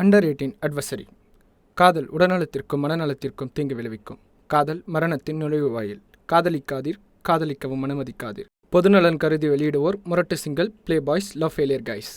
Under 18 adversary. காதல் உடல்நலத்திற்கும் மனநலத்திற்கும் தீங்கு விளைவிக்கும். காதல் மரணத்தின் நுழைவுவாயில். காதலிக்காதீர், காதலிக்கவும் அனுமதிக்காதீர். பொதுநலன் கருதி வெளியிடுவோர் முரட்டு single, play boys, love failure guys.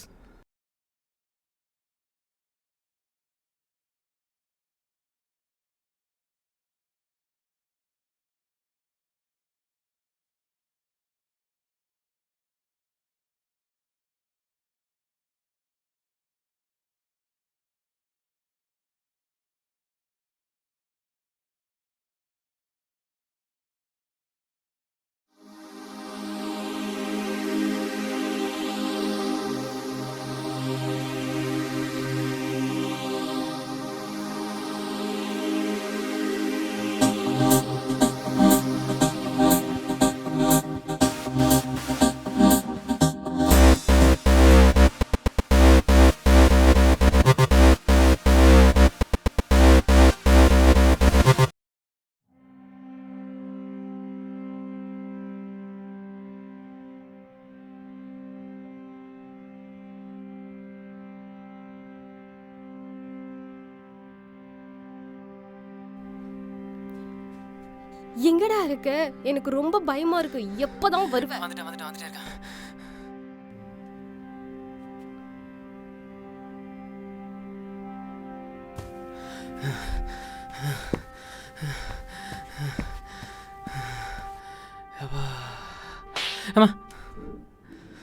எங்கடா இருக்க? எனக்கு ரொம்ப பயமா இருக்கு. எப்பதான் வருவ? வந்துட்டேன் இருக்கேன்.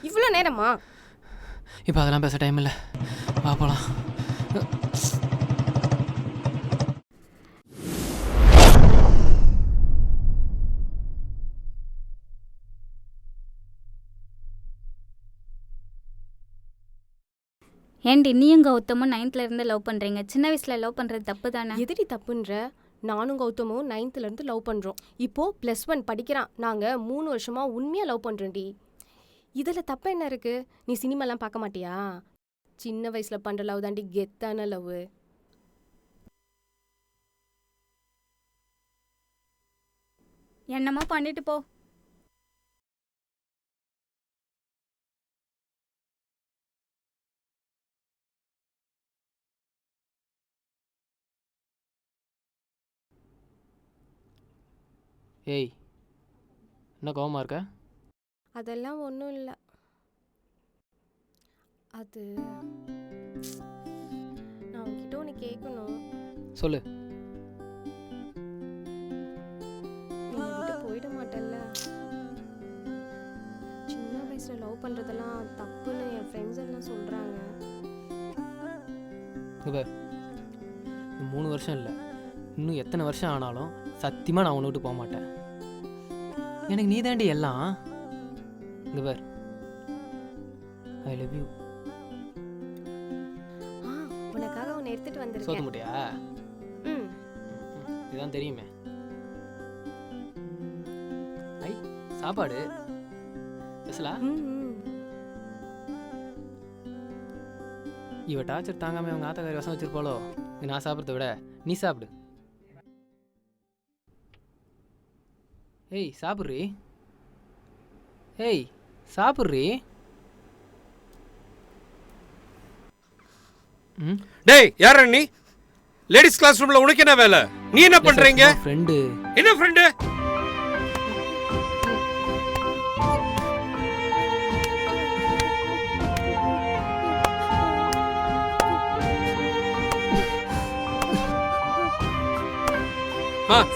இவ்வளோ நேரமா? இப்போ அதெல்லாம் பேச டைம் இல்லை, வா போலாம். ஏண்டி நீயும் கௌதமும் 9th இருந்து லவ் பண்ணுறீங்க? சின்ன வயசில் லவ் பண்ணுறது தப்பு தானே? எதிரி தப்புன்ற? நானும் கௌதமும் 9th இருந்து லவ் பண்ணுறோம். இப்போது +1 படிக்கிறான். நாங்கள் 3 வருஷமாக உண்மையாக லவ் பண்ணுறோண்டி. இதில் தப்பு என்ன இருக்குது? நீ சினிமாலாம் பார்க்க மாட்டியா? சின்ன வயசில் பண்ணுற லவ் தாண்டி கெத்தான லவ். என்னமோ பண்ணிட்டு போ. ஏய், என்ன கோவமாக இருக்க? அதெல்லாம் ஒன்றும் இல்லை. அது நான் உன்கிட்ட ஒன்று கேட்கணும். சொல்லு. என்னை விட்டு போயிட மாட்டேல்ல? சின்ன வயசில் லவ் பண்ணுறதெல்லாம் தப்புன்னு என் ஃப்ரெண்ட்ஸ் எல்லாம் சொல்கிறாங்க. இப்போ 3 வருஷம் இல்லை, இன்னும் எத்தனை வருஷம் ஆனாலும் சத்தியமாக நான் உன்னை விட்டு போக மாட்டேன். எனக்கு நீ தாண்டி எல்லாம். இங்கே பார், ஐ லவ் யூ. உனக்காக உன்னை எடுத்துட்டு சோத்த வந்திருக்கேன். முட்டையா? ம். இதுதான் தெரியுமே. ஐ, சாப்பாடு பேசலா? இவ டார்ச்சர் தாங்காம அவங்க ஆத்தக்காரி வசம் வச்சிருப்பாளோ? நான் சாப்பிட்றத விட நீ சாப்பிடு. ஏய் சாப்பிட்றி, ஏய் சாப்பிட்றி. டேய், யாரா நீ? லேடிஸ் கிளாஸ் ரூம்ல உனக்கு என்ன வேலை? நீ என்ன பண்றீங்க? ஃப்ரெண்டு. என்ன ஃப்ரெண்டு?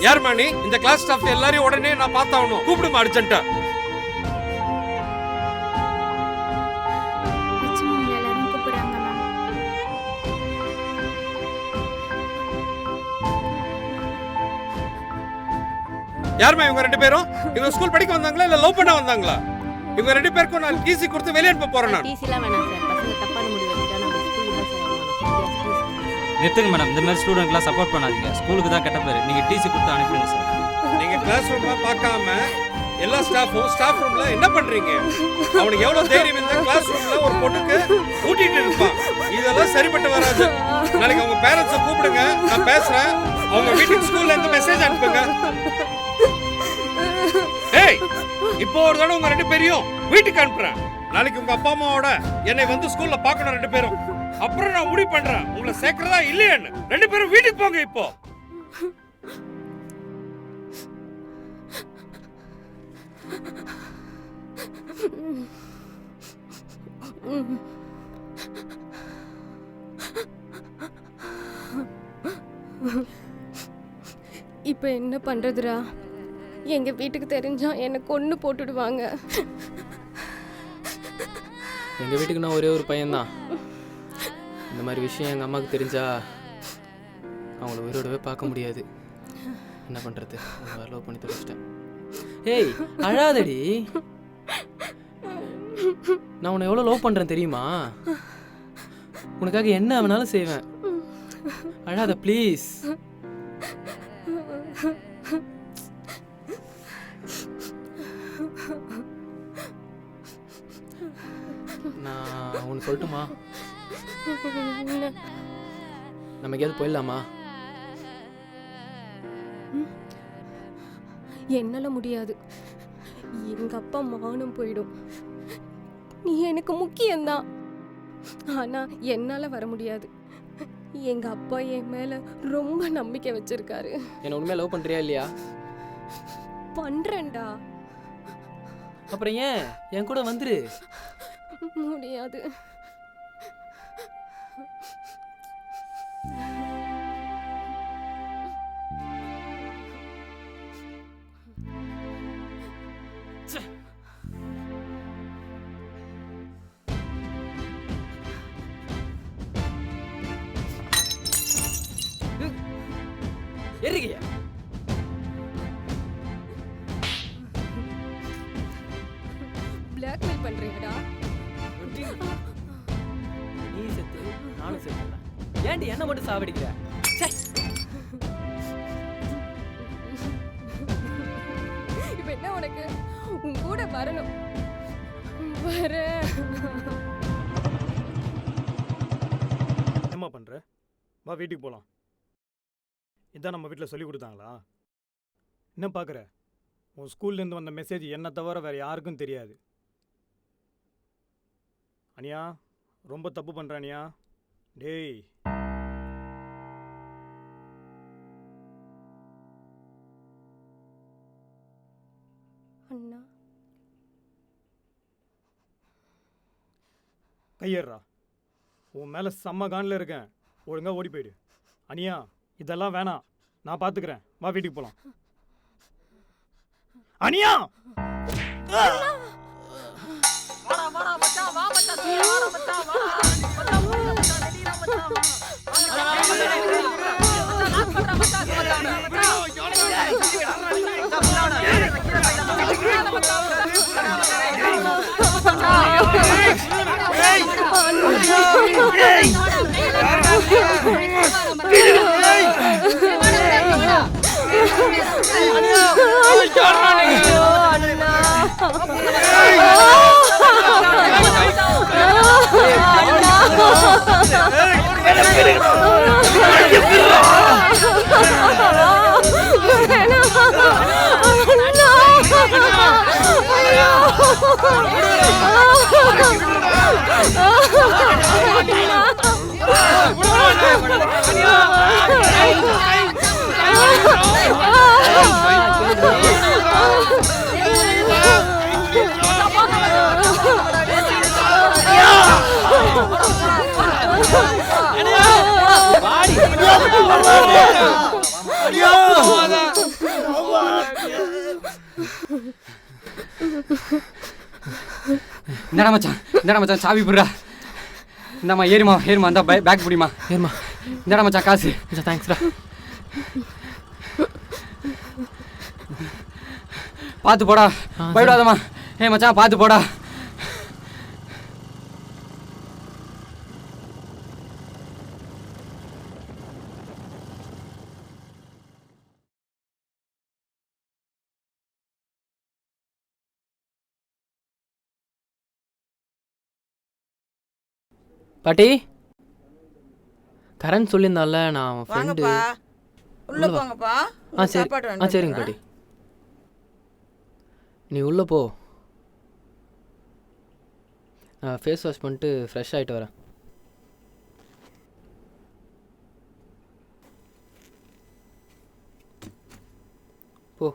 யாருமா நீ? இந்த கிளாஸ் ஸ்டாஃப் எல்லாரையும் உடனே நான் பார்த்தாகணும். கூப்பிடுமா அர்ஜென்ட்டா. எல்லாரும் கூப்பிடுறாங்க மேம். யாருமா இவங்க 2 பேரும்? இவங்க ஸ்கூல் படிக்க வந்தாங்களா இல்ல லவ் பண்ண வந்தாங்களா? இவங்க 2 பேருக்கும் நான் டிசி கொடுத்து வெளியே அனுப்ப போறேன். நான் டிசிலாம் வேணாம் சார். பசங்க தப்பான முடிவு எடுத்துட்டா நம்ம ஸ்கூலுக்கு தான் சார் வரணும். நிறுத்துங்க மேடம், இந்த மாதிரி ஸ்டூடெண்ட்லாம் சப்போர்ட் பண்ணாதீங்க. ஸ்கூலுக்கு தான் கெட்ட பேர். நீங்கள் டிசி கொடுத்து அனுப்பிடுங்க சார். நீங்க கிளாஸ் ரூம்ல பார்க்காம எல்லா ஸ்டாஃப் ரூம்ல என்ன பண்றீங்க? அவனுக்கு எவ்வளவு தைரியம் இந்த கிளாஸ் ரூம்ல ஒரு பொண்ணுக்கு ஊட்டிட்டு இருப்பான். இதெல்லாம் சரிப்பட்டு வராது. நாளைக்கு அவங்க பேரண்ட்ஸை கூப்பிடுங்க, நான் பேசுறேன். அவங்க வீட்டுக்கு ஸ்கூல்ல இருந்து மெசேஜ் அனுப்புங்க. ஏய், இப்போ ஒரு தடவை உங்க 2 பேரையும் வீட்டுக்கு அனுப்புறேன். நாளைக்கு உங்க அப்பா அம்மாவோட என்னை வந்து ஸ்கூல்ல பார்க்கணும் 2 பேரும். அப்புறம் நான் முடிவு பண்றேன் உங்களை சேர்க்கறதா இல்லையான்னு. 2 பேரும் வீட்டுக்கு போங்க இப்போ. இப்போ என்ன பண்றதுடா? எங்க வீட்டுக்கு தெரிஞ்சா என்ன கொன்னு போட்டுடுவாங்க. எங்கள் வீட்டுக்கு நான் ஒரே ஒரு பையன்தான். இந்த மாதிரி விஷயம் எங்கள் அம்மாவுக்கு தெரிஞ்சா அவங்கள உயிரோடவே பார்க்க முடியாது. என்ன பண்ணுறது? அவங்க லவ் பண்ணி தொலைச்சிட்டேன். ஏய் அழாதடி. நான் உன்னை எவ்வளோ லவ் பண்ணுறேன் தெரியுமா? உனக்காக என்ன வேணாலும் செய்வேன். அழாத ப்ளீஸ். நான் ஒன்று சொல்லட்டுமா? நம்ம எங்கேயாவது போயிடலாமா? என்னால முடியாது. எங்க அப்பா மானம் போயிடும். நீ எனக்கு முக்கியம்தான். ஆனா என்னால வர முடியாது. எங்க அப்பா என் மேல ரொம்ப நம்பிக்கை வச்சிருக்காரு. என்ன உண்மையாக லவ் பண்ணுறியா இல்லையா? பண்றேன்டா. அப்புறம் ஏன் என் கூட வந்துரு. முடியாது. எரியா பிளாக்மெயில் பண்றீங்கடா. நீ செத்து நானும் செத்துறேன். ஏன்டி என்ன மட்டும் சாவடிக்கிற? இப்ப என்ன உனக்கு? உன் கூட வரணும். வர என்னம்மா பண்ணுற? வா வீட்டுக்கு போகலாம். இதான் நம்ம வீட்டில் சொல்லி கொடுத்தாங்களா? என்ன பார்க்குற? உன் ஸ்கூல்லேருந்து வந்த மெசேஜ் என்ன தவிர வேறு யாருக்கும் தெரியாது. அனியா ரொம்ப தப்பு பண்ணுற அனியா. டேய் அண்ணா கையேறா. உன் மேலே செம்ம கானில் இருக்கேன். ஒழுங்காக ஓடி போயிடு. அனியா இதெல்லாம் வேணாம், நான் பார்த்துக்கிறேன். வா வீட்டுக்கு போகலாம். அனியா இந்தடா மச்சான் சாவி புடுறா. இந்தாம்மா ஏறுமா அந்த பேக் பிடிமா. ஏறுமா. இந்தடா மச்சான் காசு. தேங்க்ஸ்டா. பார்த்து போடா, போயிடாதம்மா. ஏய் மச்சான் பார்த்து போடா. பாட்டி கரண் சொல்லியிருந்தால நான் அவன் ஃப்ரெண்டு. உள்ள போங்கப்பா. சரி. சரிங்க பாட்டி. நீ உள்ள போ. நான் ஃபேஸ் வாஷ் பண்ணிட்டு ஃப்ரெஷ் ஆகிட்டு வரேன். போ.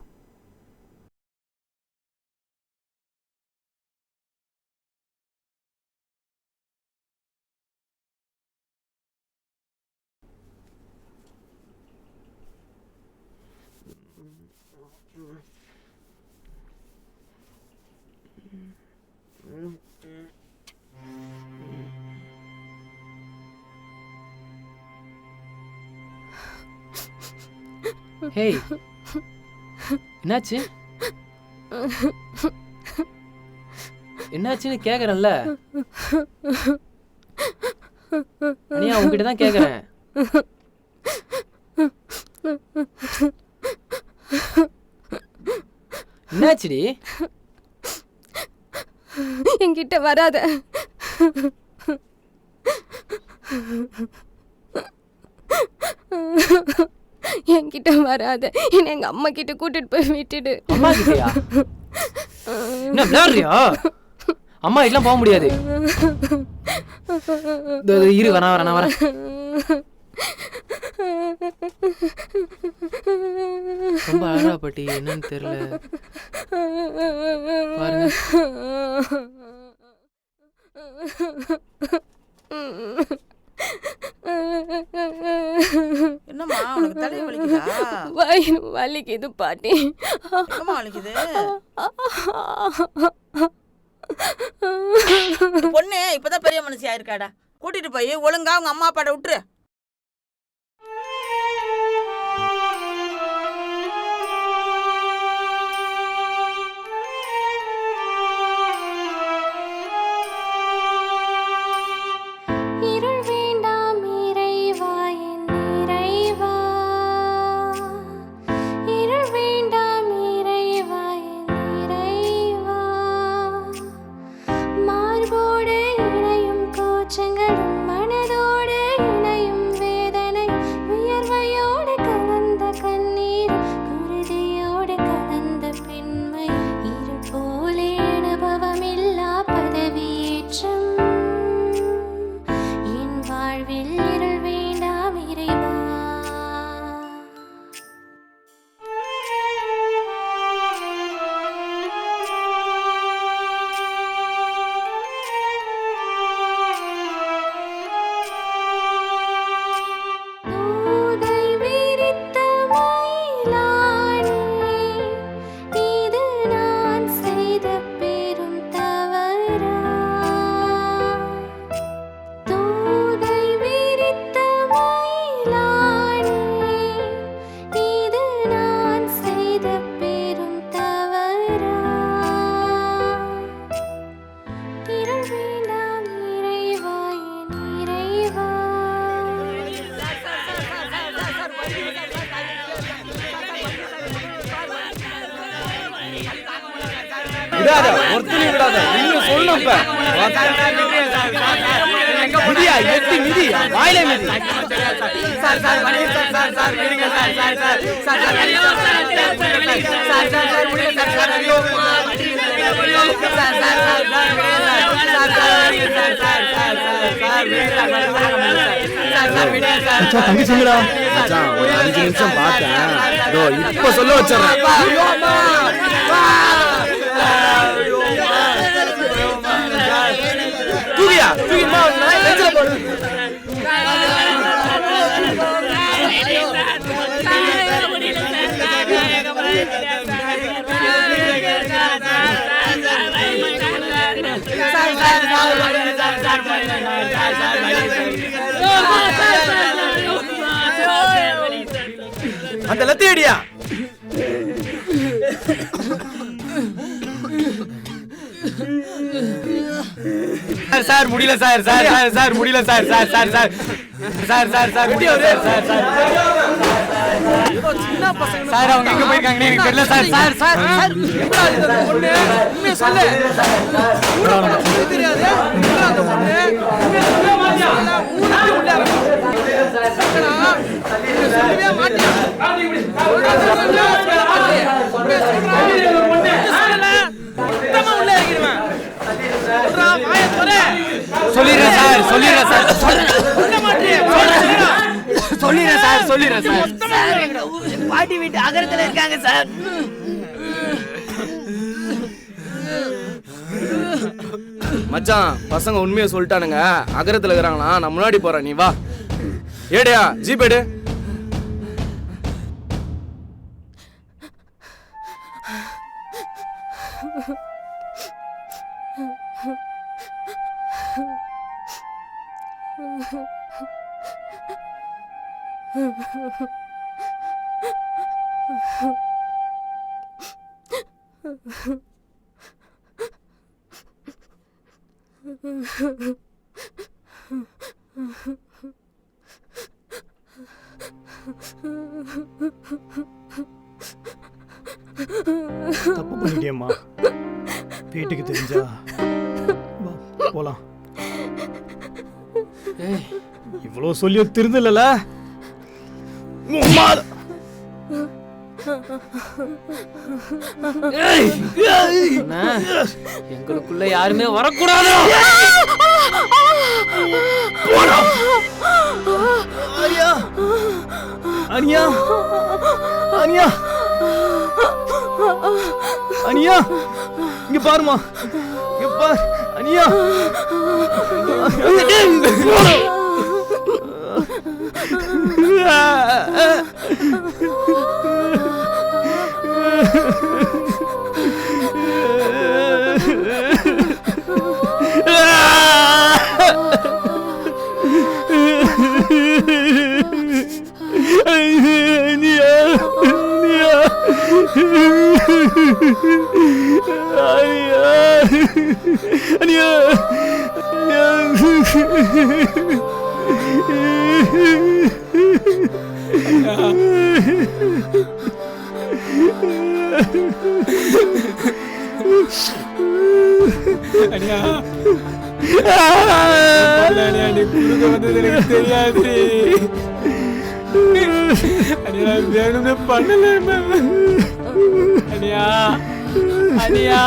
ஹேய், என்னாச்சு? என்னாச்சுன்னு கேட்குறேன்ல. அனியா உங்ககிட்ட தான் கேட்குறேன். என்னாச்சுடி? என்கிட்ட வராத. என்கிட்ட வராத. என்ன எங்க அம்மா கிட்ட கூட்டிட்டு போய் விட்டுடு. அம்மா கிட்டயா? என்ன விளையாடுறியா? அம்மா இதெல்லாம் போக முடியாது. இரு, வரேன். ரொம்ப அழகா பாட்டி, என்னன்னு தெரியல பாருங்க. என்னம்மா உனக்கு தலை வலிக்குதா? வயிறு வலிக்குது பாட்டி. என்னம்மா வலிக்குது? பொண்ணு இப்பதான் பெரிய மனுஷியா இருக்காடா. கூட்டிட்டு போய் ஒழுங்கா அவங்க அம்மா அப்பாட்ட விட்டுரு. விடாத, ஒருத்தனையும் விடாத. இன்னும் சொல்லணும் இப்ப. மிதியா, எட்டி மிதி, வாயிலே மிதி. தங்கச்சிங்களா ஒரு 5 நிமிஷம் பார்த்தேன். இப்ப சொல்ல வச்சிடறேன். தூக்கியா தூக்கிமா நெஞ்சில போடு. அந்த லத்தியடியா சார் முடியல சார் சார் சார் சார் முடியல sir sir sir sir sir sir sir முடியல சார் சார் சார் சார் அவங்க எங்க போயிருக்காங்க எனக்கு தெரியல சார் சார் சார் சார் பொண்ணு உண்மையை சொல்லு. தெரியாது அந்த பொண்ணு சொல்லவே மாட்டியா? சொல்லவே மாட்டியா? உள்ள இருக்கிறவன் சொல்லிடுறேன் சார் சொல்லிடுறேன் சார் சொல்லிடுறேன் சார் பாட்டி வீட்டு அகரத்துல இருக்காங்க சார். மச்சான் பசங்க உண்மையை சொல்லிட்டானுங்க, அகரத்துல இருக்கிறாங்களா. நான் முன்னாடி போறேன், நீ வா. ஏடியா ஜிபேடு. தப்பு பண்ணிட்டியம்மா. வீட்டுக்கு தெரிஞ்சா போலாம். இவ்வளோ சொல்லியோ திருந்தல. எங்களுக்குள்ள யாருமே வரக்கூடாது. அனியா அனியா அனியா இங்க பாருமா, இங்க பார் அனியா. எனக்கு தெரியாது. வேணும்னு பண்ணல. அனியா அனியா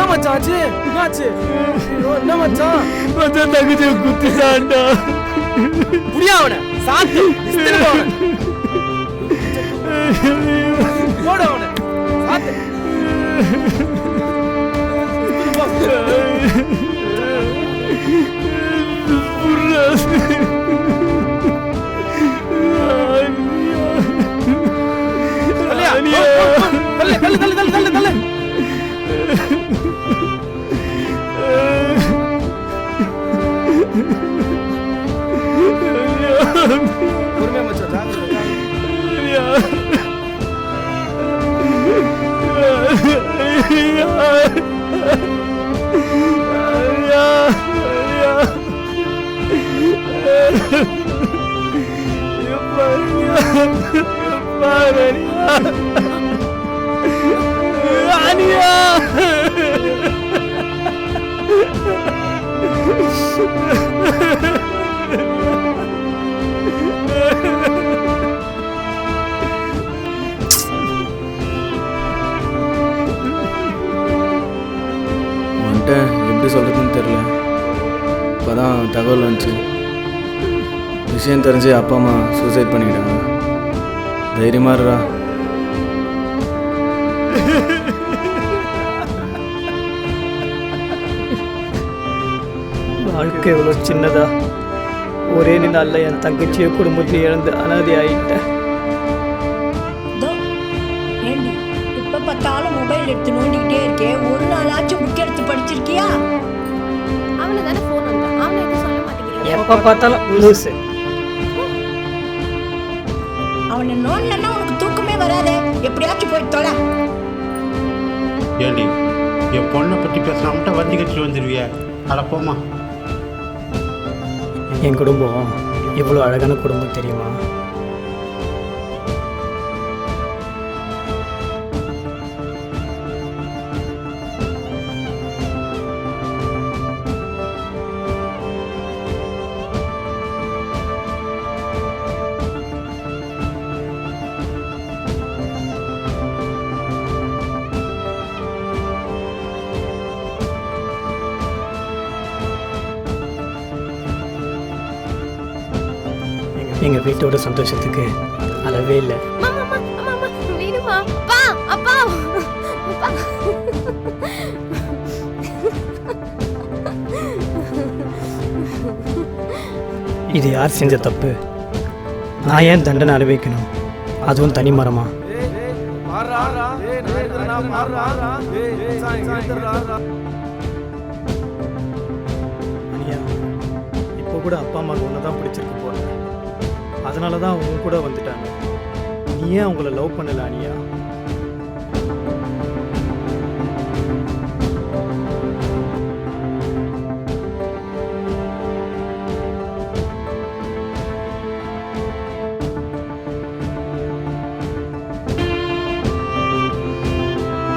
மச்சாச்சு என்னாச்சு? என்ன மச்சான்? மச்சான் தகுதியை குத்திட்டான்டா. புரியா அவனை சாத்து போட அவனை சாத்து. எப்படி சொல்றதுன்னு தெரியல. இப்போதான் தகவல் வந்துச்சு. விஷயம் தெரிஞ்சு அப்பா அம்மா சூசைட் பண்ணிக்கிட்டாங்க. தைரியமா இருடா. வாழ்க்கை எவ்வளோ சின்னதா. ஒரே நாளில் என் தங்கச்சியை குடும்பத்தை இழந்து அனாதை ஆயிட்டேன். இப்ப பார்த்தாலும் மொபைல் எடுத்து நோண்டிக்கிட்டே இருக்கேன். ஒரு நாளாச்சும் புக் எடுத்து படிச்சிருக்கியா? அவனை தானே ஃபோன் வந்தா, அவனை எதுவும் சொல்ல மாட்டேங்கிறீங்க. எப்போ பார்த்தாலும் லூசு. அவனை நோண்டலன்னா உனக்கு தூக்கமே வராதே. எப்படியாச்சும் போய் தொலை. ஏண்டி என் பொண்ணை பற்றி பேசுகிறவன்ட்ட வண்டி கட்டிட்டு வந்துடுவிய? அட போமா. என் குடும்பம் இவ்வளோ அழகான குடும்பம் தெரியுமா? எங்கள் வீட்டோட சந்தோஷத்துக்கு அளவே இல்லை. வேணுமா அப்பா அப்பா அப்பா. இது யார் செஞ்ச தப்பு? நான் ஏன் தண்டனை அனுபவிக்கணும், அதுவும் தனி மரமா? அனியா, இப்போ கூட அப்பா அம்மாவுக்கு ஒன்று தான் பிடிச்சிருக்கு போல, அதனால தான் அவங்க கூட வந்துட்டாங்க. நீ ஏன் அவங்கள லவ் பண்ணல அனியா?